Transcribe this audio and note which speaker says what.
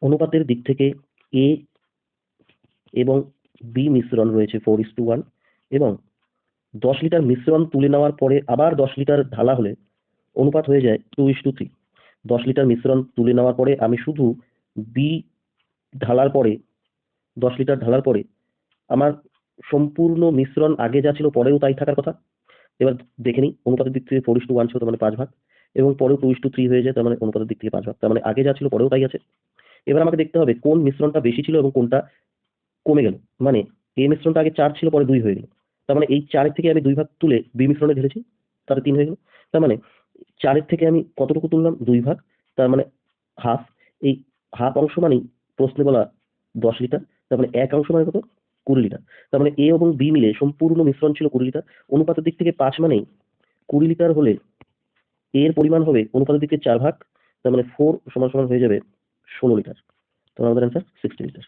Speaker 1: অনুপাতের দিক থেকে এ এবং বি মিশ্রণ রয়েছে 4:1 এবং 10 লিটার মিশ্রণ তুলে নেওয়ার পরে আবার 10 লিটার ঢালা হলে অনুপাত হয়ে যায় 2:3। 10 লিটার মিশ্রণ তুলে নেওয়ার পরে আমি শুধু বি ঢালার পরে 10 লিটার ঢালার পরে আমার সম্পূর্ণ মিশ্রণ আগে যা ছিল পরেও তাই থাকার কথা। এবার দেখে নিই, অনুপাতের দিক থেকে 4:1 ছিল, তার মানে 5 ভাগ, এবং পরেও 2:3 হয়ে যায়, তার মানে অনুপাতের দিক থেকে 5 ভাগ, তার মানে আগে যা ছিল পরেও তাই আছে। এবার আমাকে দেখতে হবে কোন মিশ্রণটা বেশি ছিল এবং কোনটা কমে গেল। মানে এ মিশ্রণটা আগে 4 ছিল, পরে 2 হয়ে গেল। তার মানে এই 4 থেকে আমি 2 ভাগ তুলে বি মিশ্রণে ঢেলেছি, তাহলে 3 হয়ে গেল। তার মানে 4 থেকে আমি কতটুকু তুললাম? 2 ভাগ, তার মানে হাফ। এই হাফ অংশ মানেই প্রশ্নে বলা 10 লিটার, তার মানে 1 অংশ মানে কত? 20 লিটার। তার মানে এ এবং বি মিলে সম্পূর্ণ মিশ্রণ ছিল 20 লিটার। অনুপাতের দিক থেকে 5 মানেই 20 লিটার হলে এর পরিমাণ হবে অনুপাতের দিক থেকে 4 ভাগ, তার মানে 4 সমান সমান হয়ে যাবে 16 লিটার। তো আমাদের অ্যান্সার 60 লিটার।